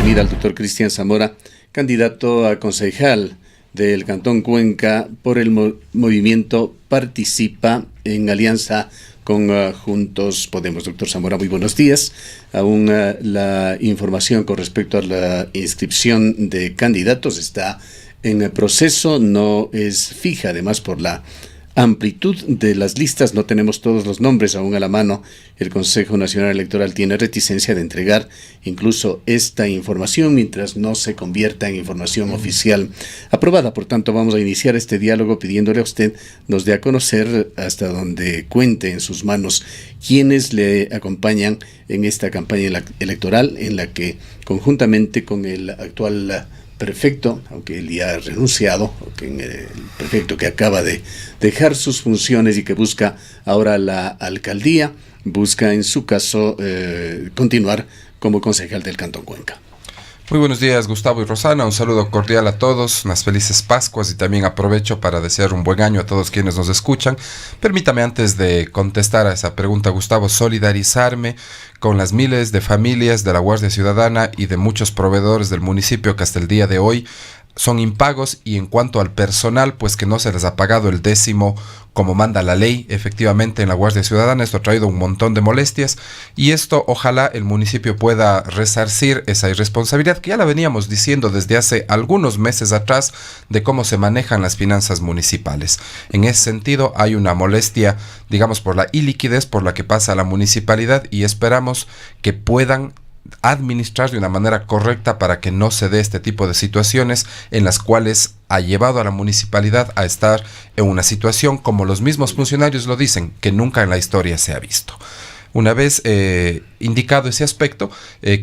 bienvenida al doctor Cristian Zamora, candidato a concejal del Cantón Cuenca por el movimiento Participa en alianza con Juntos Podemos. Doctor Zamora, muy buenos días. Aún la información con respecto a la inscripción de candidatos está en proceso, no es fija, además por la amplitud de las listas, no tenemos todos los nombres aún a la mano. El Consejo Nacional Electoral tiene reticencia de entregar incluso esta información mientras no se convierta en información oficial aprobada. Por tanto, vamos a iniciar este diálogo pidiéndole a usted nos dé a conocer hasta donde cuente en sus manos quienes le acompañan en esta campaña electoral en la que conjuntamente con el actual prefecto, aunque él ya ha renunciado, el prefecto que acaba de dejar sus funciones y que busca ahora la alcaldía, busca en su caso continuar como concejal del Cantón Cuenca. Muy buenos días, Gustavo y Rosana, un saludo cordial a todos, unas felices Pascuas y también aprovecho para desear un buen año a todos quienes nos escuchan. Permítame, antes de contestar a esa pregunta, Gustavo, solidarizarme con las miles de familias de la Guardia Ciudadana y de muchos proveedores del municipio que hasta el día de hoy son impagos, y en cuanto al personal, pues que no se les ha pagado el 10º como manda la ley. Efectivamente, en la Guardia Ciudadana esto ha traído un montón de molestias, y esto ojalá el municipio pueda resarcir esa irresponsabilidad que ya la veníamos diciendo desde hace algunos meses atrás de cómo se manejan las finanzas municipales. En ese sentido hay una molestia, digamos, por la iliquidez por la que pasa la municipalidad, y esperamos que puedan administrar de una manera correcta para que no se dé este tipo de situaciones en las cuales ha llevado a la municipalidad a estar en una situación, como los mismos funcionarios lo dicen, que nunca en la historia se ha visto. Una vez indicado ese aspecto,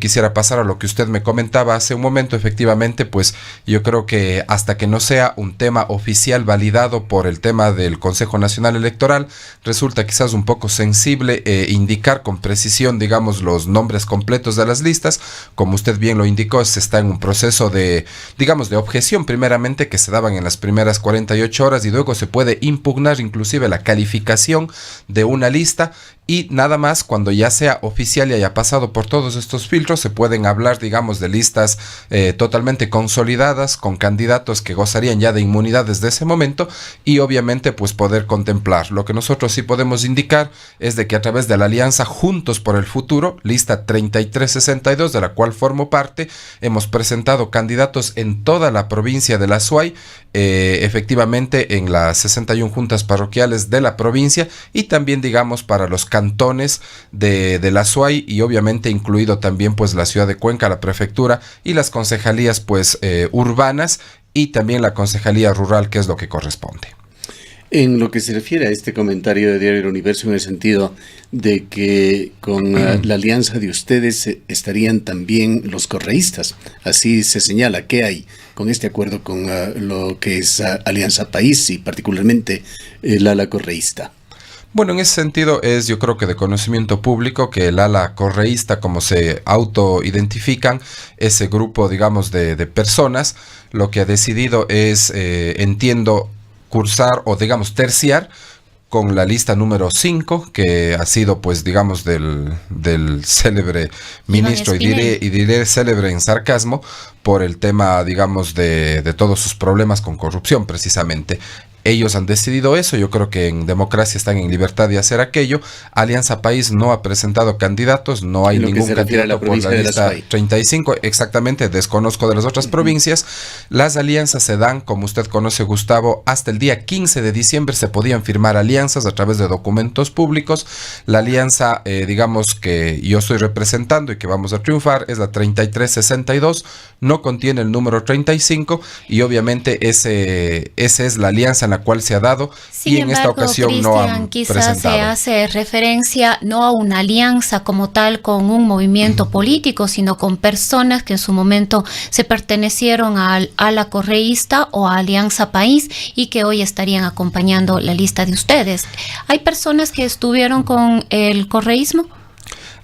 quisiera pasar a lo que usted me comentaba hace un momento. Efectivamente, pues yo creo que hasta que no sea un tema oficial validado por el tema del Consejo Nacional Electoral, resulta quizás un poco sensible indicar con precisión, digamos, los nombres completos de las listas. Como usted bien lo indicó, se está en un proceso de, digamos, de objeción primeramente, que se daban en las primeras 48 horas y luego se puede impugnar inclusive la calificación de una lista, y nada más cuando ya sea oficial y haya pasado por todos estos filtros se pueden hablar, digamos, de listas totalmente consolidadas con candidatos que gozarían ya de inmunidad desde ese momento, y obviamente pues poder contemplar. Lo que nosotros sí podemos indicar es de que a través de la alianza Juntos por el Futuro, lista 3362, de la cual formo parte, hemos presentado candidatos en toda la provincia de la Azuay, efectivamente en las 61 juntas parroquiales de la provincia, y también, digamos, para los cantones de la Azuay, y obviamente incluido también pues la ciudad de Cuenca, la prefectura y las concejalías pues urbanas, y también la concejalía rural, que es lo que corresponde. En lo que se refiere a este comentario de Diario El Universo, en el sentido de que con la alianza de ustedes estarían también los correístas, así se señala, ¿qué hay con este acuerdo con lo que es Alianza País y particularmente el ala correísta? Bueno, en ese sentido es, yo creo que de conocimiento público, que el ala correísta, como se autoidentifican, ese grupo, digamos, de personas, lo que ha decidido es, entiendo, cursar o, digamos, terciar con la lista número 5, que ha sido, pues, digamos, del célebre ministro, y diré célebre en sarcasmo, por el tema, digamos, de todos sus problemas con corrupción, precisamente. Ellos han decidido eso. Yo creo que en democracia están en libertad de hacer aquello. Alianza País no ha presentado candidatos, no hay ningún candidato por la lista 35, exactamente, desconozco de las otras provincias. Las alianzas se dan, como usted conoce, Gustavo, hasta el día 15 de diciembre se podían firmar alianzas a través de documentos públicos. La alianza, digamos, que yo estoy representando y que vamos a triunfar es la 3362, no contiene el número 35, y obviamente esa es la alianza en la cual se ha dado. Sin y en embargo, esta ocasión Cristian, no han quizás presentado. se hace referencia no a una alianza como tal con un movimiento político, sino con personas que en su momento se pertenecieron a la correísta o a Alianza País y que hoy estarían acompañando la lista de ustedes. ¿Hay personas que estuvieron con el correísmo?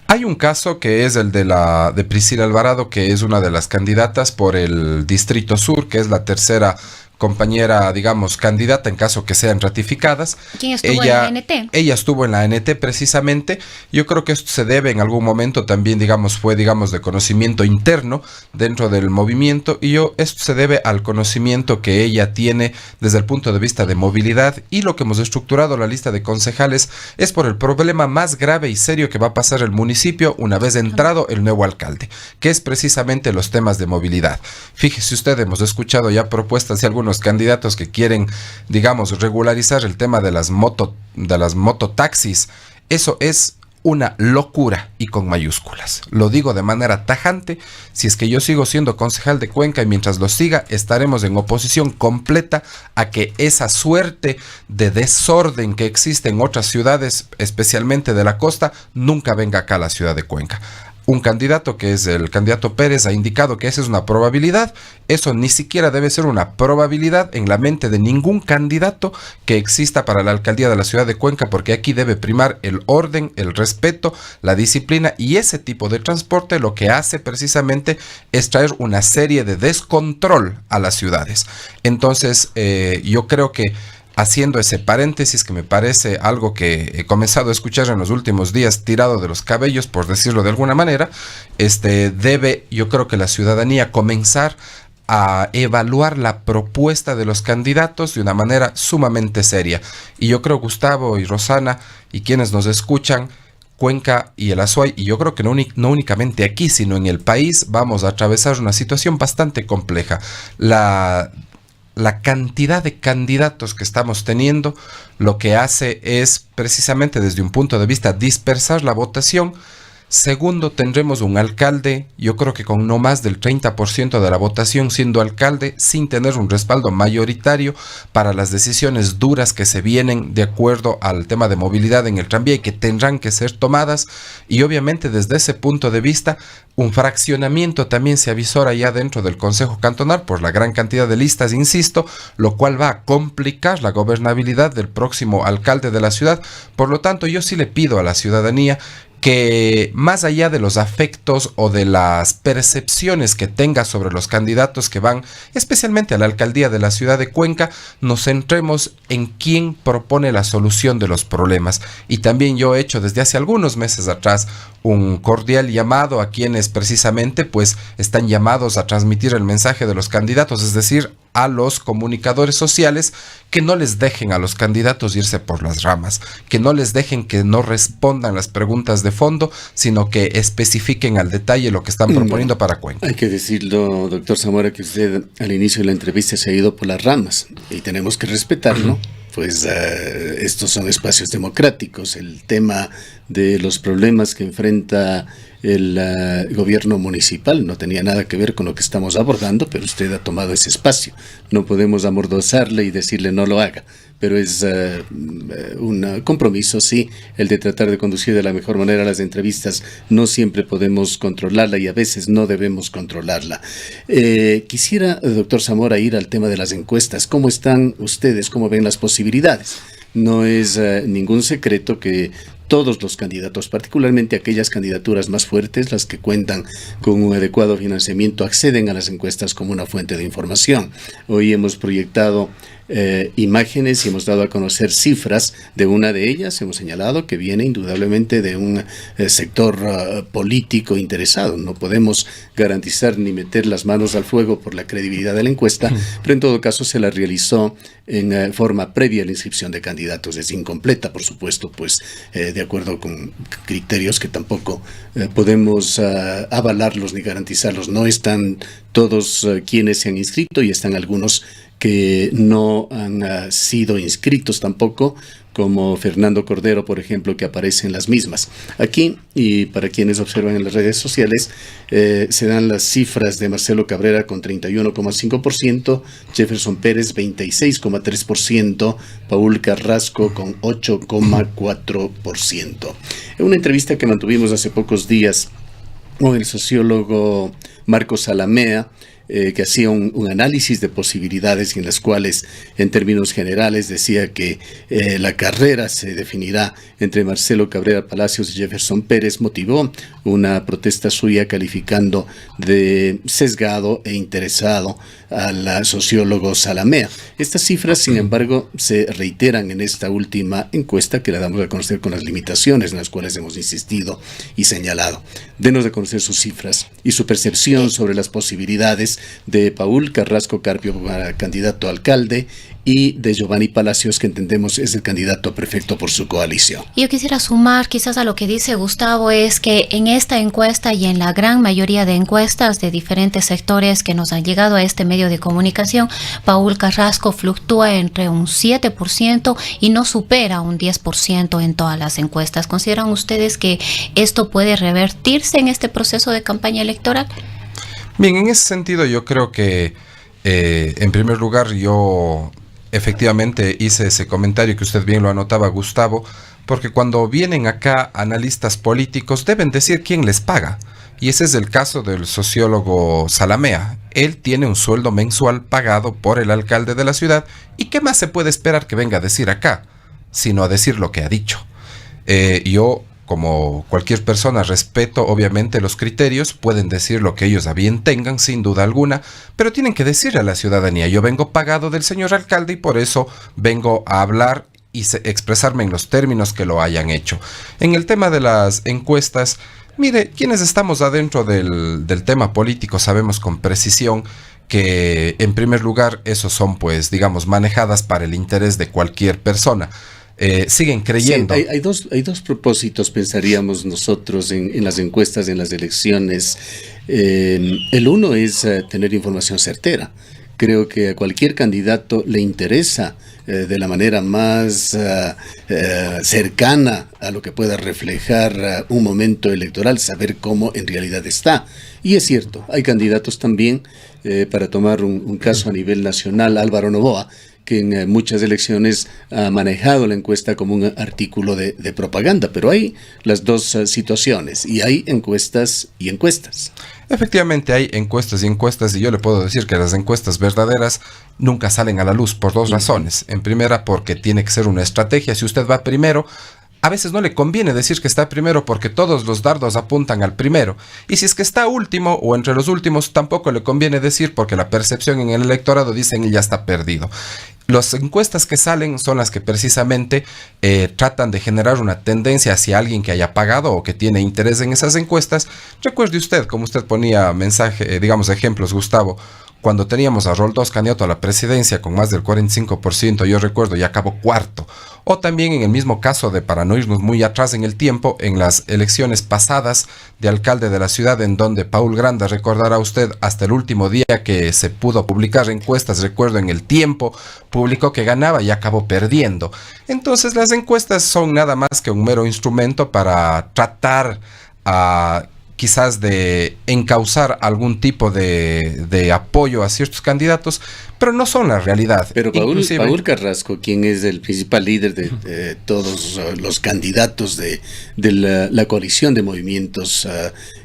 Hay un caso que es el de Priscila Alvarado, que es una de las candidatas por el Distrito Sur, que es la tercera compañera, digamos, candidata en caso que sean ratificadas. ¿Quién estuvo en la ANT? Ella estuvo en la ANT precisamente. Yo creo que esto se debe en algún momento también, digamos, fue, digamos, de conocimiento interno dentro del movimiento, y esto se debe al conocimiento que ella tiene desde el punto de vista de movilidad, y lo que hemos estructurado la lista de concejales es por el problema más grave y serio que va a pasar el municipio una vez entrado el nuevo alcalde, que es precisamente los temas de movilidad. Fíjese usted, hemos escuchado ya propuestas de algunos candidatos que quieren, digamos, regularizar el tema de las mototaxis. Eso es una locura, y con mayúsculas. Lo digo de manera tajante. Si es que yo sigo siendo concejal de Cuenca, y mientras lo siga, estaremos en oposición completa a que esa suerte de desorden que existe en otras ciudades, especialmente de la costa, nunca venga acá a la ciudad de Cuenca. Un candidato, que es el candidato Pérez, ha indicado que esa es una probabilidad. Eso ni siquiera debe ser una probabilidad en la mente de ningún candidato que exista para la alcaldía de la ciudad de Cuenca, porque aquí debe primar el orden, el respeto, la disciplina, y ese tipo de transporte lo que hace precisamente es traer una serie de descontrol a las ciudades. Entonces, yo creo que, haciendo ese paréntesis, que me parece algo que he comenzado a escuchar en los últimos días, tirado de los cabellos, por decirlo de alguna manera, debe, yo creo que la ciudadanía comenzar a evaluar la propuesta de los candidatos de una manera sumamente seria. Y yo creo, Gustavo y Rosana, y quienes nos escuchan, Cuenca y el Azuay, y yo creo que no únicamente aquí, sino en el país, vamos a atravesar una situación bastante compleja. La cantidad de candidatos que estamos teniendo lo que hace es precisamente, desde un punto de vista, dispersar la votación. Segundo, tendremos un alcalde, yo creo que con no más del 30% de la votación siendo alcalde, sin tener un respaldo mayoritario para las decisiones duras que se vienen de acuerdo al tema de movilidad en el tranvía y que tendrán que ser tomadas. Y obviamente, desde ese punto de vista, un fraccionamiento también se avisora ya dentro del Consejo Cantonal por la gran cantidad de listas, insisto, lo cual va a complicar la gobernabilidad del próximo alcalde de la ciudad. Por lo tanto, yo sí le pido a la ciudadanía que, más allá de los afectos o de las percepciones que tenga sobre los candidatos que van especialmente a la alcaldía de la ciudad de Cuenca, nos centremos en quién propone la solución de los problemas. Y también yo he hecho desde hace algunos meses atrás un cordial llamado a quienes precisamente pues están llamados a transmitir el mensaje de los candidatos, es decir, a los comunicadores sociales, que no les dejen a los candidatos irse por las ramas, que no les dejen que no respondan las preguntas de fondo, sino que especifiquen al detalle lo que están proponiendo para Cuenca. Hay que decirlo, doctor Zamora, que usted al inicio de la entrevista se ha ido por las ramas, y tenemos que respetarlo. Pues estos son espacios democráticos. El tema de los problemas que enfrenta el gobierno municipal no tenía nada que ver con lo que estamos abordando, pero usted ha tomado ese espacio. No podemos amordazarle y decirle no lo haga, pero es un compromiso, sí, el de tratar de conducir de la mejor manera las entrevistas. No siempre podemos controlarla y a veces no debemos controlarla. Quisiera, doctor Zamora, ir al tema de las encuestas. ¿Cómo están ustedes? ¿Cómo ven las posibilidades? No es ningún secreto que todos los candidatos, particularmente aquellas candidaturas más fuertes, las que cuentan con un adecuado financiamiento, acceden a las encuestas como una fuente de información. Hoy hemos proyectado imágenes y hemos dado a conocer cifras de una de ellas. Hemos señalado que viene indudablemente de un sector político interesado. No podemos garantizar ni meter las manos al fuego por la credibilidad de la encuesta, pero en todo caso se la realizó en forma previa a la inscripción de candidatos. Es incompleta, por supuesto, pues de acuerdo con criterios que tampoco podemos avalarlos ni garantizarlos. No están todos quienes se han inscrito, y están algunos que no han sido inscritos tampoco, como Fernando Cordero, por ejemplo, que aparece en las mismas. Aquí, y para quienes observan en las redes sociales, se dan las cifras de Marcelo Cabrera con 31,5%, Jefferson Pérez 26,3%, Paul Carrasco con 8,4%. En una entrevista que mantuvimos hace pocos días con el sociólogo Marcos Alamea, que hacía un análisis de posibilidades en las cuales, en términos generales, decía que la carrera se definirá entre Marcelo Cabrera Palacios y Jefferson Pérez, motivó una protesta suya calificando de sesgado e interesado al sociólogo Zalamea. Estas cifras, sin embargo, se reiteran en esta última encuesta que la damos a conocer con las limitaciones en las cuales hemos insistido y señalado. Denos a conocer sus cifras y su percepción sobre las posibilidades de Paul Carrasco Carpio para candidato a alcalde y de Giovanni Palacios, que entendemos es el candidato perfecto por su coalición. Yo quisiera sumar quizás a lo que dice Gustavo, es que en esta encuesta y en la gran mayoría de encuestas de diferentes sectores que nos han llegado a este medio de comunicación, Paul Carrasco fluctúa entre un 7% y no supera un 10% en todas las encuestas. ¿Consideran ustedes que esto puede revertirse en este proceso de campaña electoral? Bien, en ese sentido yo creo que en primer lugar yo efectivamente hice ese comentario que usted bien lo anotaba, Gustavo, porque cuando vienen acá analistas políticos deben decir quién les paga. Y ese es el caso del sociólogo Zalamea. Él tiene un sueldo mensual pagado por el alcalde de la ciudad. ¿Y qué más se puede esperar que venga a decir acá? Sino a decir lo que ha dicho. Yo, como cualquier persona, respeto obviamente los criterios, pueden decir lo que ellos a bien tengan, sin duda alguna, pero tienen que decirle a la ciudadanía: yo vengo pagado del señor alcalde y por eso vengo a hablar y expresarme en los términos que lo hayan hecho. En el tema de las encuestas, mire, quienes estamos adentro del tema político sabemos con precisión que, en primer lugar, esos son, pues, digamos, manejadas para el interés de cualquier persona. Siguen creyendo. Sí, hay dos propósitos, pensaríamos nosotros, en las encuestas, en las elecciones. El uno es tener información certera. Creo que a cualquier candidato le interesa de la manera más cercana a lo que pueda reflejar un momento electoral, saber cómo en realidad está. Y es cierto, hay candidatos también, para tomar un caso a nivel nacional, Álvaro Noboa, que en muchas elecciones ha manejado la encuesta como un artículo de propaganda, pero hay las dos situaciones, y hay encuestas y encuestas. Efectivamente hay encuestas y encuestas, y yo le puedo decir que las encuestas verdaderas nunca salen a la luz por dos razones. En primera, porque tiene que ser una estrategia. Si usted va primero, a veces no le conviene decir que está primero porque todos los dardos apuntan al primero. Y si es que está último o entre los últimos, tampoco le conviene decir porque la percepción en el electorado dicen que ya está perdido. Las encuestas que salen son las que precisamente tratan de generar una tendencia hacia alguien que haya pagado o que tiene interés en esas encuestas. Recuerde usted, como usted ponía ejemplos, Gustavo, cuando teníamos a Roldós candidato a la presidencia con más del 45%, yo recuerdo, y acabó cuarto. O también en el mismo caso de, para no irnos muy atrás en el tiempo, en las elecciones pasadas de alcalde de la ciudad, en donde Paul Granda, recordará usted, hasta el último día que se pudo publicar encuestas, recuerdo en El Tiempo, publicó que ganaba y acabó perdiendo. Entonces las encuestas son nada más que un mero instrumento para tratar quizás de encauzar algún tipo de apoyo a ciertos candidatos, pero no son la realidad. Pero Paul Carrasco, quien es el principal líder de todos los candidatos de la coalición de movimientos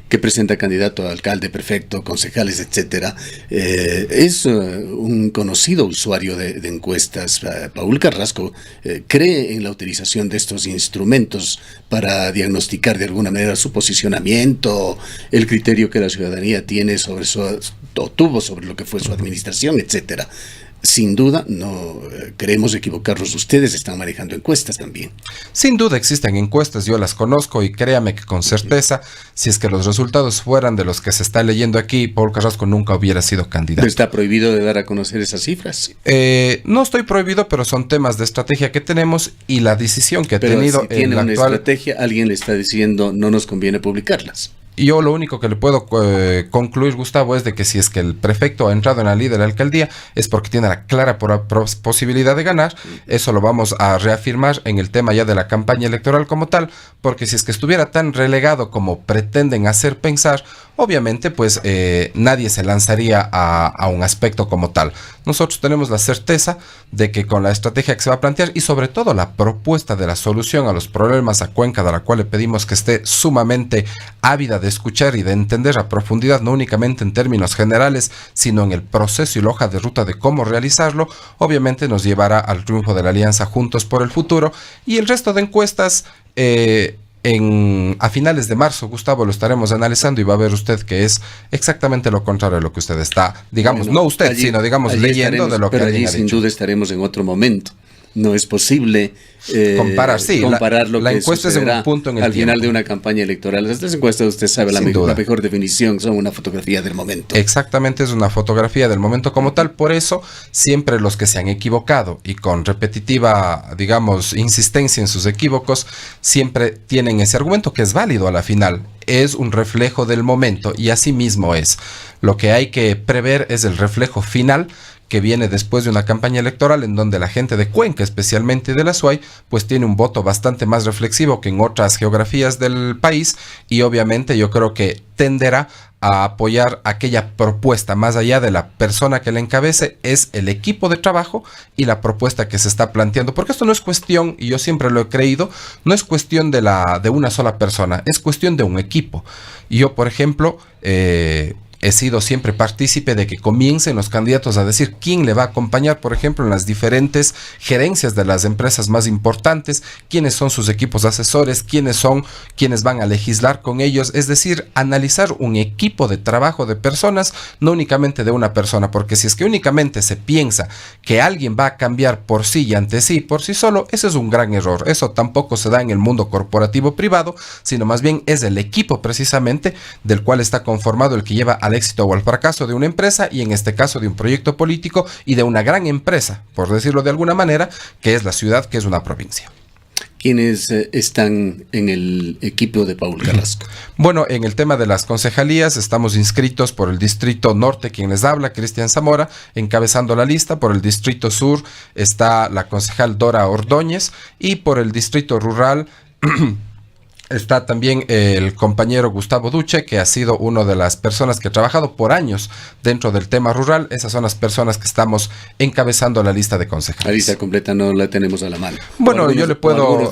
que presenta candidato a alcalde, prefecto, concejales, etcétera, es un conocido usuario de encuestas. Paul Carrasco cree en la utilización de estos instrumentos para diagnosticar de alguna manera su posicionamiento, el criterio que la ciudadanía tiene tuvo sobre lo que fue su administración, etcétera. Sin duda, no queremos equivocarnos. Ustedes están manejando encuestas también. Sin duda existen encuestas, yo las conozco y créame que con certeza, si es que los resultados fueran de los que se está leyendo aquí, Paul Carrasco nunca hubiera sido candidato. ¿Está prohibido de dar a conocer esas cifras? No estoy prohibido, pero son temas de estrategia que tenemos y la decisión que ha pero tenido si tiene en la una actual estrategia, alguien le está diciendo no nos conviene publicarlas. Y yo lo único que le puedo concluir, Gustavo, es de que si es que el prefecto ha entrado en la ley de la alcaldía es porque tiene la clara posibilidad de ganar. Eso lo vamos a reafirmar en el tema ya de la campaña electoral como tal, porque si es que estuviera tan relegado como pretenden hacer pensar, obviamente pues nadie se lanzaría a un aspecto como tal. Nosotros tenemos la certeza de que con la estrategia que se va a plantear y sobre todo la propuesta de la solución a los problemas a Cuenca, de la cual le pedimos que esté sumamente ávida de escuchar y de entender a profundidad, no únicamente en términos generales, sino en el proceso y la hoja de ruta de cómo realizarlo, obviamente nos llevará al triunfo de la alianza Juntos por el Futuro. Y el resto de encuestas a finales de marzo, Gustavo, lo estaremos analizando y va a ver usted que es exactamente lo contrario de lo que usted está, digamos, bueno, no usted, allí, sino digamos allí leyendo de lo que pero alguien allí ha sin dicho. duda estaremos en otro momento. No es posible comparar lo la que encuesta es en un punto en el al final tiempo. de una campaña electoral. Las encuestas, usted sabe, la mejor definición son una fotografía del momento. Exactamente, es una fotografía del momento como tal. Por eso siempre los que se han equivocado y con repetitiva, digamos, insistencia en sus equívocos, siempre tienen ese argumento que es válido a la final. Es un reflejo del momento y así mismo es. Lo que hay que prever es el reflejo final que viene después de una campaña electoral en donde la gente de Cuenca, especialmente de la SUAY, pues tiene un voto bastante más reflexivo que en otras geografías del país y obviamente yo creo que tenderá a apoyar aquella propuesta, más allá de la persona que la encabece, es el equipo de trabajo y la propuesta que se está planteando, porque esto no es cuestión, y yo siempre lo he creído, no es cuestión de una sola persona, es cuestión de un equipo. Y yo, por ejemplo, he sido siempre partícipe de que comiencen los candidatos a decir quién le va a acompañar, por ejemplo, en las diferentes gerencias de las empresas más importantes, quiénes son sus equipos asesores, quiénes son quienes van a legislar con ellos, es decir, analizar un equipo de trabajo de personas, no únicamente de una persona, porque si es que únicamente se piensa que alguien va a cambiar por sí y ante sí, por sí solo, ese es un gran error. Eso tampoco se da en el mundo corporativo privado, sino más bien es el equipo precisamente del cual está conformado el que lleva al éxito o al fracaso de una empresa y en este caso de un proyecto político y de una gran empresa, por decirlo de alguna manera, que es la ciudad, que es una provincia. ¿Quiénes están en el equipo de Paul Carrasco? Bueno, en el tema de las concejalías estamos inscritos por el Distrito Norte, quien les habla, Cristian Zamora, encabezando la lista. Por el Distrito Sur está la concejal Dora Ordóñez y por el Distrito Rural está también el compañero Gustavo Duche, que ha sido una de las personas que ha trabajado por años dentro del tema rural. Esas son las personas que estamos encabezando la lista de concejales. La lista completa no la tenemos a la mano. Bueno, yo le puedo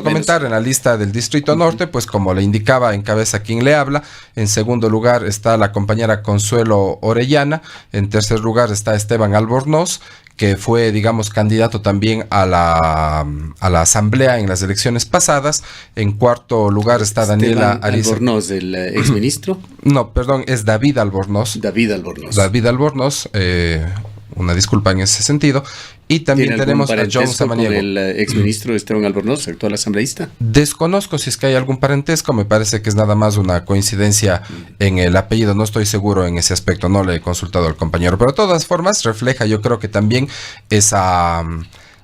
comentar en la lista del Distrito Norte, pues como le indicaba, encabeza quien le habla. En segundo lugar está la compañera Consuelo Orellana. En tercer lugar está Esteban Albornoz, que fue, digamos, candidato también a la asamblea en las elecciones pasadas. En cuarto lugar está Daniela Ariza. ¿Albornoz, el exministro? No, perdón, es David Albornoz. David Albornoz. David Albornoz, una disculpa en ese sentido. Y también tenemos a John Samaniego. ¿Con el exministro Esteban Albornoz, actual asambleísta? Desconozco si es que hay algún parentesco, me parece que es nada más una coincidencia en el apellido, no estoy seguro en ese aspecto, no le he consultado al compañero, pero de todas formas refleja, yo creo que también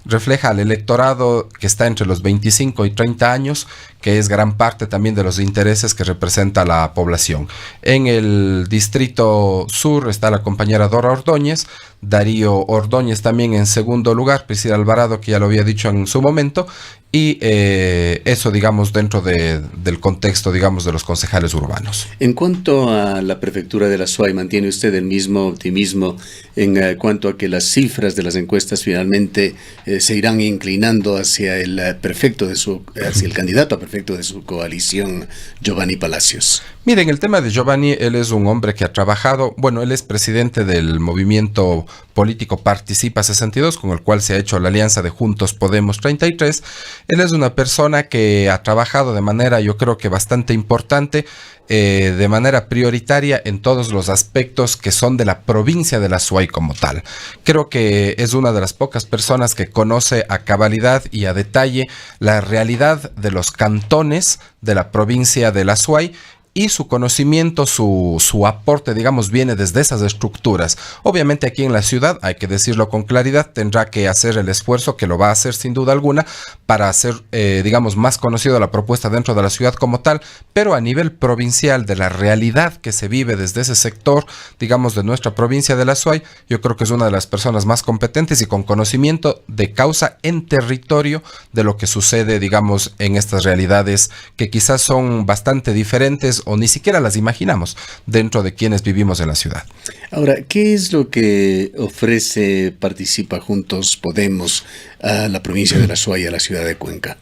refleja al electorado que está entre los 25 y 30 años, que es gran parte también de los intereses que representa la población. En el Distrito Sur está la compañera Dora Ordóñez, Darío Ordóñez también en segundo lugar, Priscila Alvarado, que ya lo había dicho en su momento, y eso, digamos, dentro del contexto, digamos, de los concejales urbanos. En cuanto a la prefectura de la SUAY, ¿mantiene usted el mismo optimismo en cuanto a que las cifras de las encuestas finalmente se irán inclinando hacia el hacia el candidato a prefecto de su coalición, Giovanni Palacios? Miren, el tema de Giovanni, él es un hombre que ha trabajado, bueno, él es presidente del movimiento político Participa 62, con el cual se ha hecho la alianza de Juntos Podemos 33. Él es una persona que ha trabajado de manera, yo creo que bastante importante, de manera prioritaria en todos los aspectos que son de la provincia de la SUAY como tal. Creo que es una de las pocas personas que conoce a cabalidad y a detalle la realidad de los cantones de la provincia de la SUAY, y su conocimiento, su aporte, digamos, viene desde esas estructuras. Obviamente aquí en la ciudad, hay que decirlo con claridad, tendrá que hacer el esfuerzo, que lo va a hacer sin duda alguna, para hacer, digamos, más conocido la propuesta dentro de la ciudad como tal, pero a nivel provincial, de la realidad que se vive desde ese sector, digamos, de nuestra provincia de la SUAY, yo creo que es una de las personas más competentes y con conocimiento de causa en territorio de lo que sucede, digamos, en estas realidades que quizás son bastante diferentes o ni siquiera las imaginamos dentro de quienes vivimos en la ciudad. Ahora, ¿qué es lo que ofrece Participa Juntos Podemos a la provincia de La Suay y a la ciudad de Cuenca?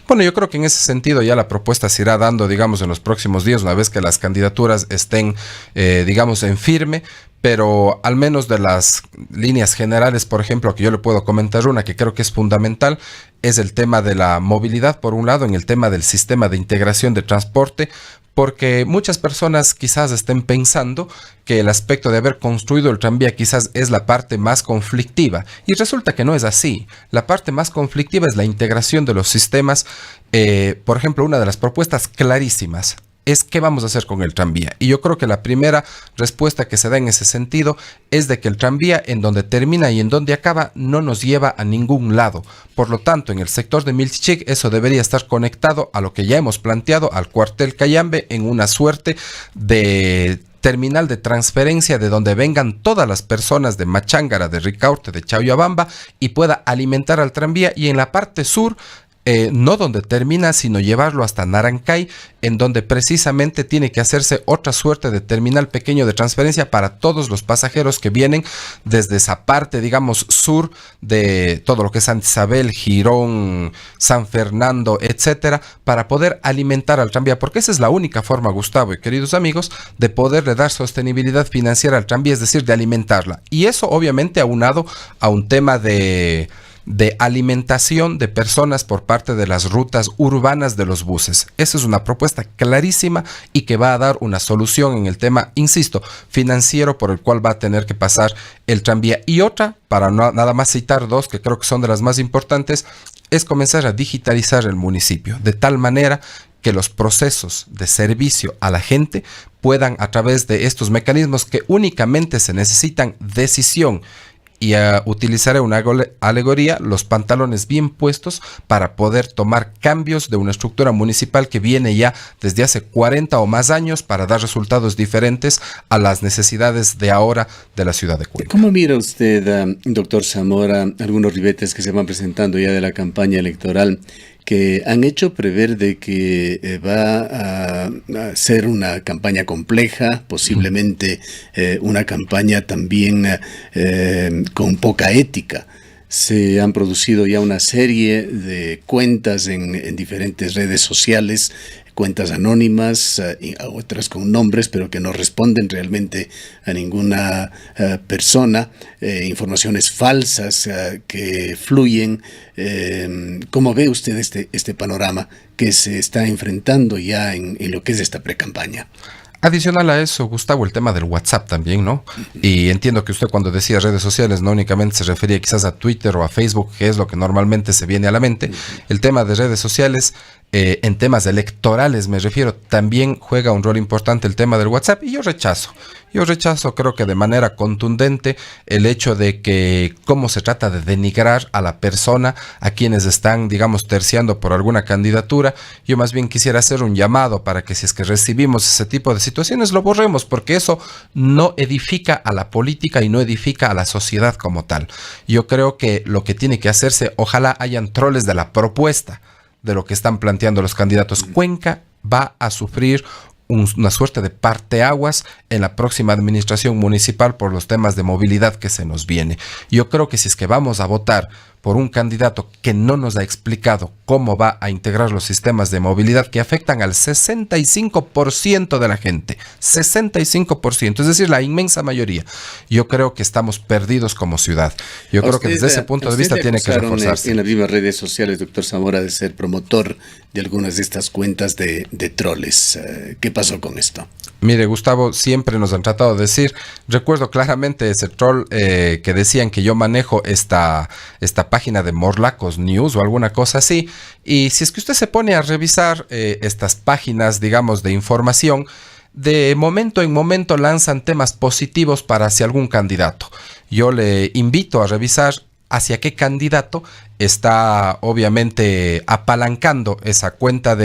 Bueno, yo creo que en ese sentido ya la propuesta se irá dando, digamos, en los próximos días, una vez que las candidaturas estén, digamos, en firme, pero al menos de las líneas generales, por ejemplo, que yo le puedo comentar una que creo que es fundamental, es el tema de la movilidad, por un lado, en el tema del sistema de integración de transporte, porque muchas personas quizás estén pensando que el aspecto de haber construido el tranvía quizás es la parte más conflictiva, y resulta que no es así. La parte más conflictiva es la integración de los sistemas. Por ejemplo, una de las propuestas clarísimas es qué vamos a hacer con el tranvía. Y yo creo que la primera respuesta que se da en ese sentido es de que el tranvía en donde termina y en donde acaba no nos lleva a ningún lado. Por lo tanto, en el sector de Milchichik eso debería estar conectado a lo que ya hemos planteado, al cuartel Cayambe, en una suerte de terminal de transferencia de donde vengan todas las personas de Machángara, de Ricaurte, de Chauyabamba, y pueda alimentar al tranvía, y en la parte sur, no donde termina, sino llevarlo hasta Narancay, en donde precisamente tiene que hacerse otra suerte de terminal pequeño de transferencia para todos los pasajeros que vienen desde esa parte, digamos, sur de todo lo que es Santa Isabel, Girón, San Fernando, etcétera, para poder alimentar al tranvía, porque esa es la única forma, Gustavo y queridos amigos, de poderle dar sostenibilidad financiera al tranvía, es decir, de alimentarla. Y eso obviamente aunado a un tema de alimentación de personas por parte de las rutas urbanas de los buses. Esa es una propuesta clarísima y que va a dar una solución en el tema, insisto, financiero por el cual va a tener que pasar el tranvía. Y otra, para nada más citar dos que creo que son de las más importantes, es comenzar a digitalizar el municipio, de tal manera que los procesos de servicio a la gente puedan, a través de estos mecanismos que únicamente se necesitan decisión, y utilizaré una alegoría, los pantalones bien puestos para poder tomar cambios de una estructura municipal que viene ya desde hace 40 o más años para dar resultados diferentes a las necesidades de ahora de la ciudad de Cuenca. ¿Cómo mira usted, doctor Zamora, algunos ribetes que se van presentando ya de la campaña electoral que han hecho prever de que va a ser una campaña compleja, posiblemente una campaña también con poca ética? Se han producido ya una serie de cuentas en diferentes redes sociales, cuentas anónimas, otras con nombres, pero que no responden realmente a ninguna persona, informaciones falsas que fluyen. ¿Cómo ve usted este panorama que se está enfrentando ya en lo que es esta precampaña? Adicional a eso, Gustavo, el tema del WhatsApp también, ¿no? Y entiendo que usted cuando decía redes sociales no únicamente se refería quizás a Twitter o a Facebook, que es lo que normalmente se viene a la mente. El tema de redes sociales, en temas electorales me refiero, también juega un rol importante el tema del WhatsApp, y yo rechazo creo que de manera contundente el hecho de que cómo se trata de denigrar a la persona, a quienes están, digamos, terciando por alguna candidatura. Yo más bien quisiera hacer un llamado para que si es que recibimos ese tipo de situaciones lo borremos, porque eso no edifica a la política y no edifica a la sociedad como tal. Yo creo que lo que tiene que hacerse, ojalá hayan troles de la propuesta de lo que están planteando los candidatos. Cuenca va a sufrir una suerte de parteaguas en la próxima administración municipal por los temas de movilidad que se nos viene. Yo creo que si es que vamos a votar por un candidato que no nos ha explicado cómo va a integrar los sistemas de movilidad que afectan al 65% de la gente, 65%, es decir, la inmensa mayoría, yo creo que estamos perdidos como ciudad. Yo creo que desde ese punto de vista tiene que reforzarse. En las mismas redes sociales, doctor Zamora, de ser promotor de algunas de estas cuentas de troles. ¿Qué pasó con esto? Mire, Gustavo, siempre nos han tratado de decir, recuerdo claramente ese troll que decían que yo manejo esta página de Morlacos News o alguna cosa así, y si es que usted se pone a revisar estas páginas, digamos, de información, de momento en momento lanzan temas positivos para hacia algún candidato. Yo le invito a revisar hacia qué candidato está obviamente apalancando esa cuenta,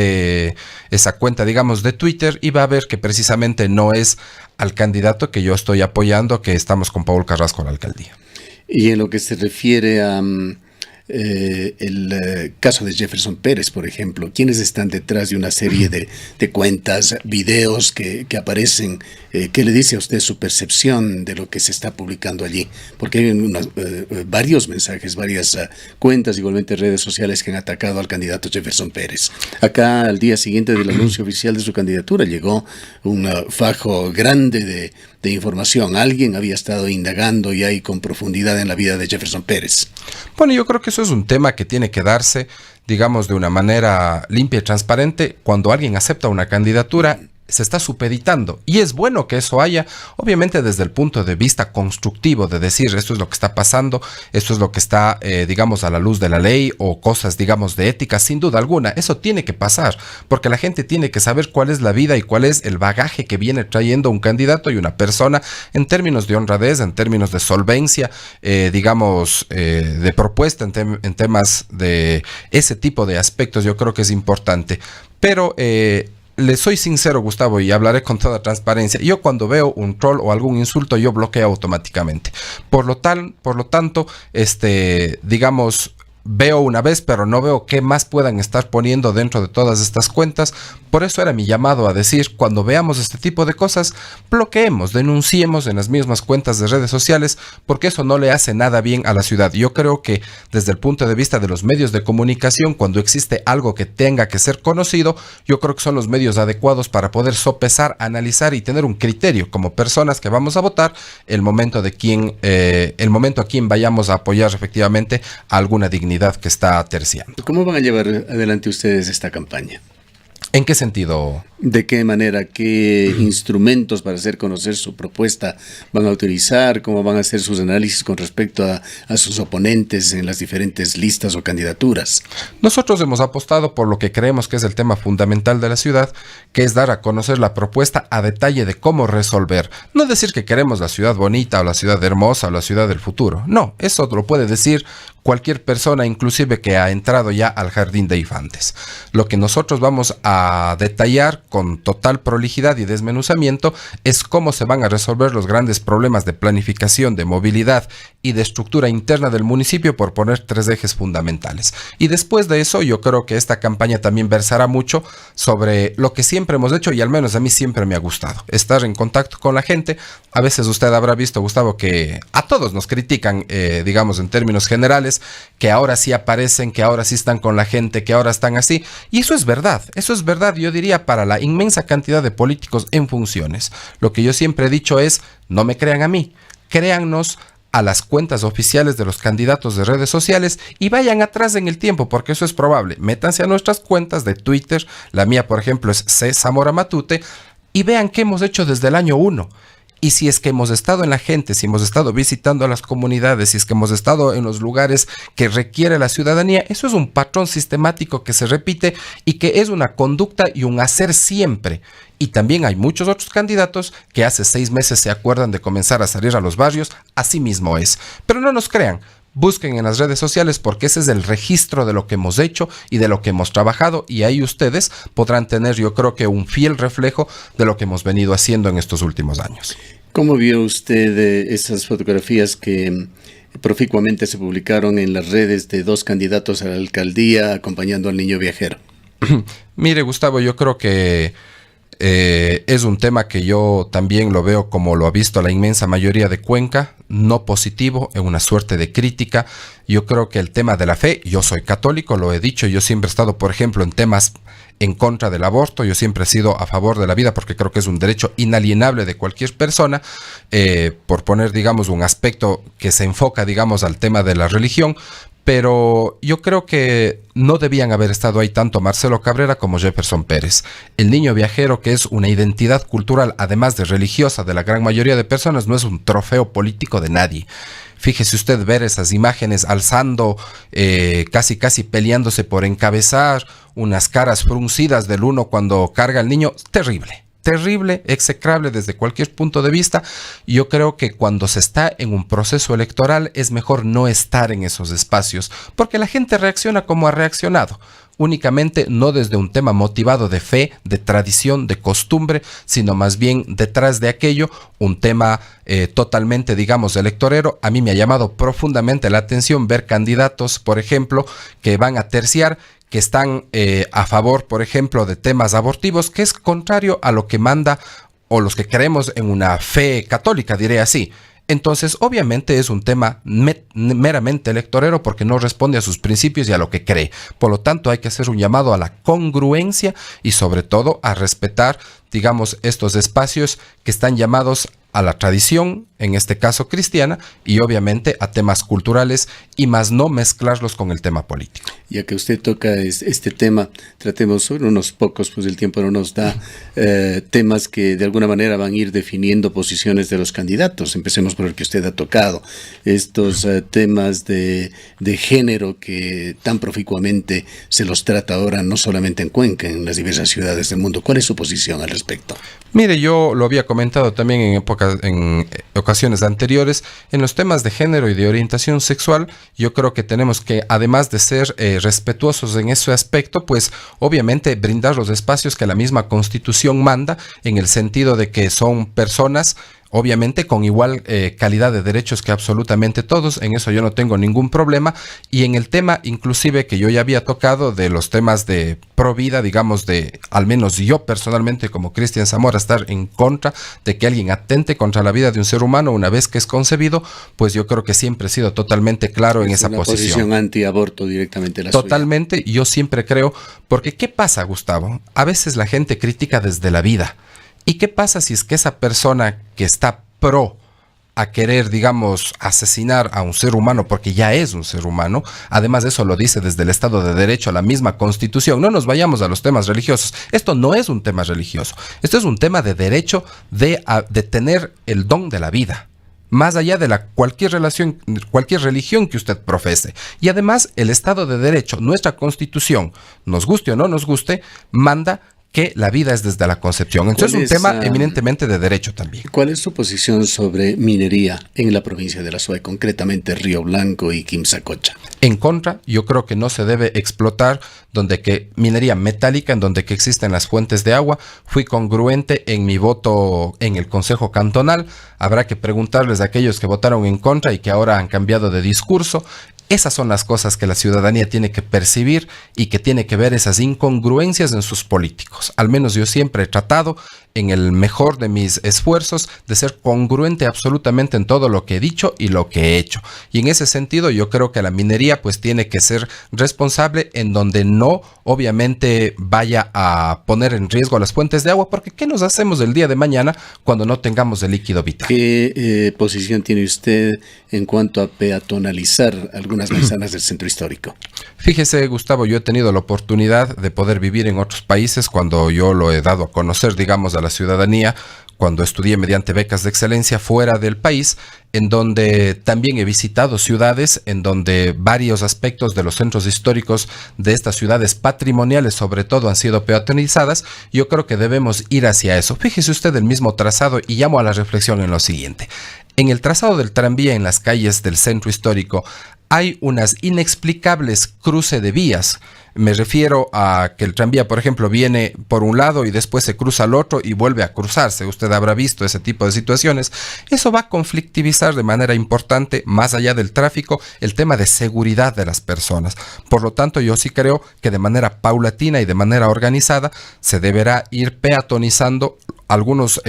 digamos, de Twitter, y va a ver que precisamente no es al candidato que yo estoy apoyando, que estamos con Paul Carrasco a la alcaldía. Y en lo que se refiere a el caso de Jefferson Pérez, por ejemplo. ¿Quiénes están detrás de una serie de cuentas, videos que aparecen? ¿Qué le dice a usted su percepción de lo que se está publicando allí? Porque hay varios mensajes, varias cuentas, igualmente redes sociales que han atacado al candidato Jefferson Pérez. Acá, al día siguiente del anuncio oficial de su candidatura, llegó un fajo grande de información. Alguien había estado indagando ya y con profundidad en la vida de Jefferson Pérez. Bueno, yo creo que eso es un tema que tiene que darse, digamos, de una manera limpia y transparente. Cuando alguien acepta una candidatura, se está supeditando, y es bueno que eso haya, obviamente desde el punto de vista constructivo, de decir esto es lo que está pasando, esto es lo que está, digamos, a la luz de la ley, o cosas, digamos, de ética. Sin duda alguna, eso tiene que pasar, porque la gente tiene que saber cuál es la vida y cuál es el bagaje que viene trayendo un candidato y una persona en términos de honradez, en términos de solvencia, digamos, de propuesta, en temas de ese tipo de aspectos. Yo creo que es importante, pero le soy sincero, Gustavo, y hablaré con toda transparencia. Yo cuando veo un troll o algún insulto, yo bloqueo automáticamente. Por lo tanto, digamos, veo una vez, pero no veo qué más puedan estar poniendo dentro de todas estas cuentas. Por eso era mi llamado a decir, cuando veamos este tipo de cosas, bloqueemos, denunciemos en las mismas cuentas de redes sociales, porque eso no le hace nada bien a la ciudad. Yo creo que desde el punto de vista de los medios de comunicación, cuando existe algo que tenga que ser conocido, yo creo que son los medios adecuados para poder sopesar, analizar y tener un criterio como personas que vamos a votar el momento a quien vayamos a apoyar efectivamente a alguna dignidad que está terciando. ¿Cómo van a llevar adelante ustedes esta campaña? ¿En qué sentido? ¿De qué manera? ¿Qué instrumentos para hacer conocer su propuesta van a utilizar? ¿Cómo van a hacer sus análisis con respecto a sus oponentes en las diferentes listas o candidaturas? Nosotros hemos apostado por lo que creemos que es el tema fundamental de la ciudad, que es dar a conocer la propuesta a detalle de cómo resolver. No decir que queremos la ciudad bonita o la ciudad hermosa o la ciudad del futuro. No, eso lo puede decir cualquier persona, inclusive que ha entrado ya al jardín de infantes. Lo que nosotros vamos a detallar con total prolijidad y desmenuzamiento es cómo se van a resolver los grandes problemas de planificación, de movilidad y de estructura interna del municipio, por poner 3 ejes fundamentales. Y después de eso, yo creo que esta campaña también versará mucho sobre lo que siempre hemos hecho, y al menos a mí siempre me ha gustado, estar en contacto con la gente. A veces usted habrá visto, Gustavo, que a todos nos critican, digamos, en términos generales, que ahora sí aparecen, que ahora sí están con la gente, que ahora están así. Y eso es verdad, yo diría, para la inmensa cantidad de políticos en funciones. Lo que yo siempre he dicho es, no me crean a mí, créannos a las cuentas oficiales de los candidatos de redes sociales y vayan atrás en el tiempo, porque eso es probable. Métanse a nuestras cuentas de Twitter, la mía, por ejemplo, es C. Zamora Matute, y vean qué hemos hecho desde el año 1. Y si es que hemos estado en la gente, si hemos estado visitando a las comunidades, si es que hemos estado en los lugares que requiere la ciudadanía, eso es un patrón sistemático que se repite y que es una conducta y un hacer siempre. Y también hay muchos otros candidatos que hace 6 meses se acuerdan de comenzar a salir a los barrios, así mismo es. Pero no nos crean. Busquen en las redes sociales, porque ese es el registro de lo que hemos hecho y de lo que hemos trabajado, y ahí ustedes podrán tener, yo creo que, un fiel reflejo de lo que hemos venido haciendo en estos últimos años. ¿Cómo vio usted esas fotografías que proficuamente se publicaron en las redes de 2 candidatos a la alcaldía acompañando al niño viajero? Mire, Gustavo, yo creo que es un tema que yo también lo veo como lo ha visto la inmensa mayoría de Cuenca, no positivo, en una suerte de crítica. Yo creo que el tema de la fe, yo soy católico, lo he dicho, yo siempre he estado, por ejemplo, en temas en contra del aborto, yo siempre he sido a favor de la vida porque creo que es un derecho inalienable de cualquier persona, por poner, digamos, un aspecto que se enfoca, digamos, al tema de la religión. Pero yo creo que no debían haber estado ahí tanto Marcelo Cabrera como Jefferson Pérez. El niño viajero, que es una identidad cultural, además de religiosa, de la gran mayoría de personas, no es un trofeo político de nadie. Fíjese usted ver esas imágenes alzando, casi peleándose por encabezar, unas caras fruncidas del uno cuando carga al niño. Terrible. terrible, execrable desde cualquier punto de vista. Yo creo que cuando se está en un proceso electoral es mejor no estar en esos espacios, porque la gente reacciona como ha reaccionado, únicamente no desde un tema motivado de fe, de tradición, de costumbre, sino más bien detrás de aquello, un tema totalmente, digamos, electorero. A mí me ha llamado profundamente la atención ver candidatos, por ejemplo, que van a terciar, que están a favor, por ejemplo, de temas abortivos, que es contrario a lo que manda o los que creemos en una fe católica, diré así. Entonces, obviamente es un tema meramente electorero porque no responde a sus principios y a lo que cree. Por lo tanto, hay que hacer un llamado a la congruencia y sobre todo a respetar, digamos, estos espacios que están llamados a la tradición, en este caso cristiana, y obviamente a temas culturales, y más no mezclarlos con el tema político. Ya que usted toca este tema, tratemos sobre unos pocos, pues el tiempo no nos da, temas que de alguna manera van a ir definiendo posiciones de los candidatos. Empecemos por el que usted ha tocado, estos temas de género que tan proficuamente se los trata ahora, no solamente en Cuenca, en las diversas ciudades del mundo. ¿Cuál es su posición al respecto? Mire, yo lo había comentado también en ocasiones anteriores, en los temas de género y de orientación sexual. Yo creo que tenemos que, además de ser respetuosos en ese aspecto, pues obviamente brindar los espacios que la misma Constitución manda, en el sentido de que son personas obviamente con igual calidad de derechos que absolutamente todos. En eso yo no tengo ningún problema. Y en el tema inclusive que yo ya había tocado de los temas de pro vida, digamos, de al menos yo personalmente como Cristian Zamora estar en contra de que alguien atente contra la vida de un ser humano una vez que es concebido, pues yo creo que siempre he sido totalmente claro en esa posición. Posición antiaborto directamente la totalmente suya. Yo siempre creo, porque ¿qué pasa, Gustavo? A veces la gente critica desde la vida. ¿Y qué pasa si es que esa persona que está pro a querer, digamos, asesinar a un ser humano, porque ya es un ser humano, además de eso lo dice desde el Estado de Derecho, la misma Constitución? No nos vayamos a los temas religiosos. Esto no es un tema religioso. Esto es un tema de derecho de tener el don de la vida, más allá de cualquier religión que usted profese. Y además, el Estado de Derecho, nuestra Constitución, nos guste o no nos guste, manda que la vida es desde la concepción. Entonces es un tema eminentemente de derecho también. ¿Cuál es su posición sobre minería en la provincia de la Suay, concretamente Río Blanco y Quimsacocha? En contra, yo creo que no se debe explotar donde que minería metálica, en donde que existen las fuentes de agua. Fui congruente en mi voto en el Consejo Cantonal. Habrá que preguntarles a aquellos que votaron en contra y que ahora han cambiado de discurso. Esas son las cosas que la ciudadanía tiene que percibir y que tiene que ver esas incongruencias en sus políticos. Al menos yo siempre he tratado, en el mejor de mis esfuerzos, de ser congruente absolutamente en todo lo que he dicho y lo que he hecho. Y en ese sentido yo creo que la minería pues tiene que ser responsable en donde no obviamente vaya a poner en riesgo las fuentes de agua, porque ¿qué nos hacemos el día de mañana cuando no tengamos el líquido vital? ¿Qué posición tiene usted en cuanto a peatonalizar algunas manzanas del centro histórico? Fíjese, Gustavo, yo he tenido la oportunidad de poder vivir en otros países cuando yo lo he dado a conocer, digamos, a la ciudadanía, cuando estudié mediante becas de excelencia fuera del país, en donde también he visitado ciudades en donde varios aspectos de los centros históricos de estas ciudades patrimoniales sobre todo han sido peatonalizadas. Yo creo que debemos ir hacia eso. Fíjese usted el mismo trazado y llamo a la reflexión en lo siguiente. En el trazado del tranvía en las calles del centro histórico hay unas inexplicables cruce de vías. Me refiero a que el tranvía, por ejemplo, viene por un lado y después se cruza al otro y vuelve a cruzarse. Usted habrá visto ese tipo de situaciones. Eso va a conflictivizar de manera importante, más allá del tráfico, el tema de seguridad de las personas. Por lo tanto, yo sí creo que de manera paulatina y de manera organizada se deberá ir peatonizando algunos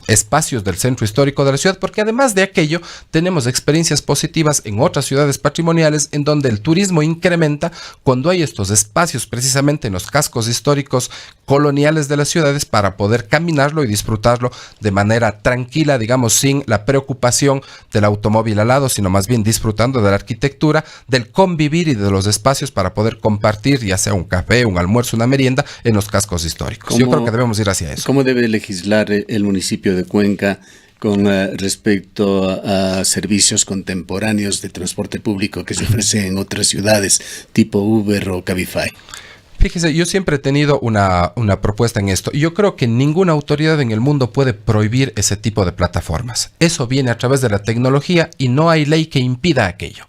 espacios del centro histórico de la ciudad, porque además de aquello tenemos experiencias positivas en otras ciudades patrimoniales en donde el turismo incrementa cuando hay estos espacios precisamente en los cascos históricos coloniales de las ciudades para poder caminarlo y disfrutarlo de manera tranquila, digamos, sin la preocupación del automóvil al lado, sino más bien disfrutando de la arquitectura, del convivir y de los espacios para poder compartir ya sea un café, un almuerzo, una merienda en los cascos históricos. Yo creo que debemos ir hacia eso. ¿Cómo debe legislar el municipio de Cuenca con respecto a servicios contemporáneos de transporte público que se ofrecen en otras ciudades, tipo Uber o Cabify? Fíjese, yo siempre he tenido una propuesta en esto. Yo creo que ninguna autoridad en el mundo puede prohibir ese tipo de plataformas. Eso viene a través de la tecnología y no hay ley que impida aquello.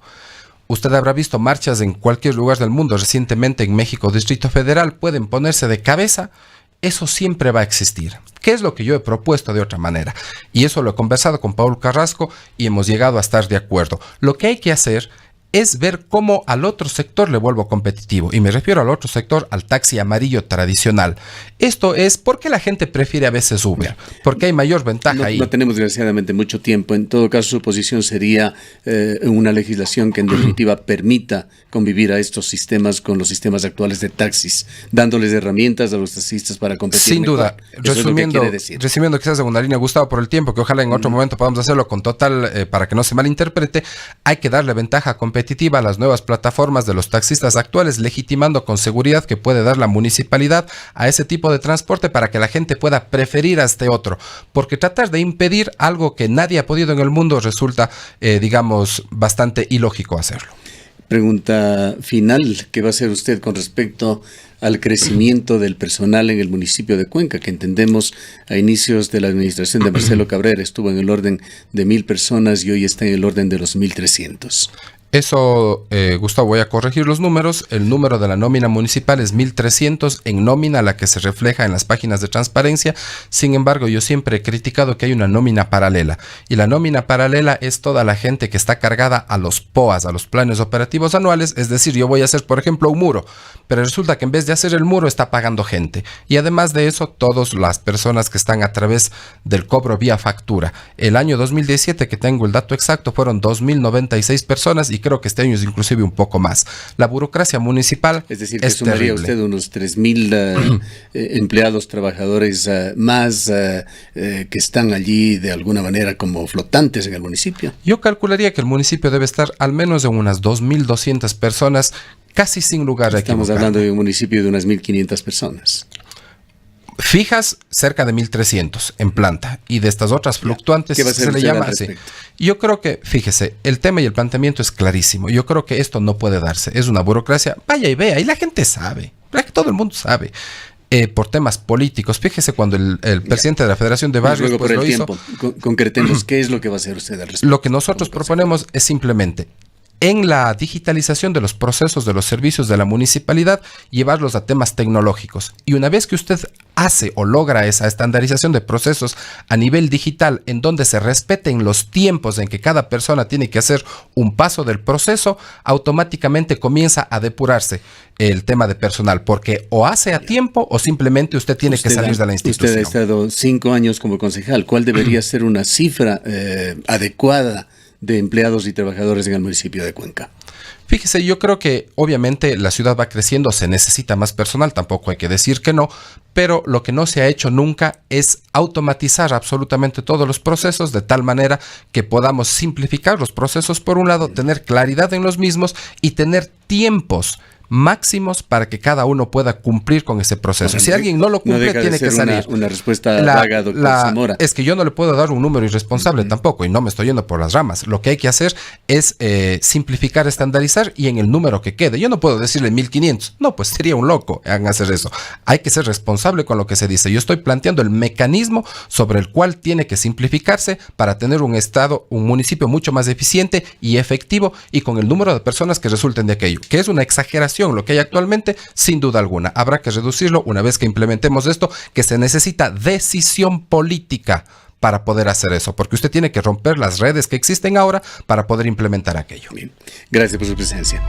Usted habrá visto marchas en cualquier lugar del mundo. Recientemente en México, Distrito Federal, pueden ponerse de cabeza. Eso siempre va a existir. ¿Qué es lo que yo he propuesto de otra manera? Y eso lo he conversado con Paul Carrasco y hemos llegado a estar de acuerdo. Lo que hay que hacer es ver cómo al otro sector le vuelvo competitivo. Y me refiero al otro sector, al taxi amarillo tradicional. Esto es porque la gente prefiere a veces Uber, porque hay mayor ventaja ahí. No tenemos desgraciadamente mucho tiempo. En todo caso, su posición sería una legislación que en definitiva permita convivir a estos sistemas con los sistemas actuales de taxis, dándoles herramientas a los taxistas para competir. Sin duda. Resumiendo quizás en una línea, Gustavo, por el tiempo, que ojalá en otro momento podamos hacerlo con total, para que no se malinterprete, hay que darle ventaja competitiva a las nuevas plataformas de los taxistas actuales, legitimando con seguridad que puede dar la municipalidad a ese tipo de transporte para que la gente pueda preferir a este otro, porque tratar de impedir algo que nadie ha podido en el mundo resulta, digamos, bastante ilógico hacerlo. Pregunta final, ¿qué va a hacer usted con respecto al crecimiento del personal en el municipio de Cuenca, que entendemos a inicios de la administración de Marcelo Cabrera estuvo en el orden de 1,000 personas y hoy está en el orden de los 1,300? Eso, Gustavo, voy a corregir los números. El número de la nómina municipal es 1,300 en nómina, la que se refleja en las páginas de transparencia. Sin embargo, yo siempre he criticado que hay una nómina paralela. Y la nómina paralela es toda la gente que está cargada a los POAs, a los planes operativos anuales. Es decir, yo voy a hacer, por ejemplo, un muro, pero resulta que en vez de hacer el muro está pagando gente. Y además de eso, todas las personas que están a través del cobro vía factura. El año 2017, que tengo el dato exacto, fueron 2,096 personas y creo que este año es inclusive un poco más. La burocracia municipal es decir, que sumaría usted unos 3,000 empleados, trabajadores más que están allí de alguna manera como flotantes en el municipio. Yo calcularía que el municipio debe estar al menos en unas 2,200 personas, casi sin lugar a equivocar. Estamos hablando de un municipio de unas 1,500 personas. Fijas, cerca de 1,300 en planta, y de estas otras fluctuantes se le llama así. Yo creo que, fíjese, el tema y el planteamiento es clarísimo. Yo creo que esto no puede darse. Es una burocracia, vaya y vea, y la gente sabe, todo el mundo sabe. Por temas políticos, fíjese cuando el presidente de la Federación de Barrios pues, lo hizo. Concretemos, ¿qué es lo que va a hacer usted al respecto? Lo que nosotros proponemos es simplemente, en la digitalización de los procesos de los servicios de la municipalidad, llevarlos a temas tecnológicos. Y una vez que usted hace o logra esa estandarización de procesos a nivel digital, en donde se respeten los tiempos en que cada persona tiene que hacer un paso del proceso, automáticamente comienza a depurarse el tema de personal, porque o hace a tiempo o simplemente usted tiene que salir de la institución. Usted ha estado 5 años como concejal. ¿Cuál debería ser una cifra adecuada de empleados y trabajadores en el municipio de Cuenca? Fíjese, yo creo que obviamente la ciudad va creciendo, se necesita más personal, tampoco hay que decir que no, pero lo que no se ha hecho nunca es automatizar absolutamente todos los procesos de tal manera que podamos simplificar los procesos por un lado, tener claridad en los mismos y tener tiempos máximos para que cada uno pueda cumplir con ese proceso. Bueno, si alguien no lo cumple, tiene que salir. Una respuesta vaga, doctor Zamora. Es que yo no le puedo dar un número irresponsable tampoco, y no me estoy yendo por las ramas. Lo que hay que hacer es simplificar, estandarizar, y en el número que quede. Yo no puedo decirle 1,500. No, pues sería un loco hacer eso. Hay que ser responsable con lo que se dice. Yo estoy planteando el mecanismo sobre el cual tiene que simplificarse para tener un estado, un municipio mucho más eficiente y efectivo, y con el número de personas que resulten de aquello, que es una exageración lo que hay actualmente, sin duda alguna. Habrá que reducirlo una vez que implementemos esto, que se necesita decisión política para poder hacer eso, porque usted tiene que romper las redes que existen ahora para poder implementar aquello. Bien. Gracias por su presencia.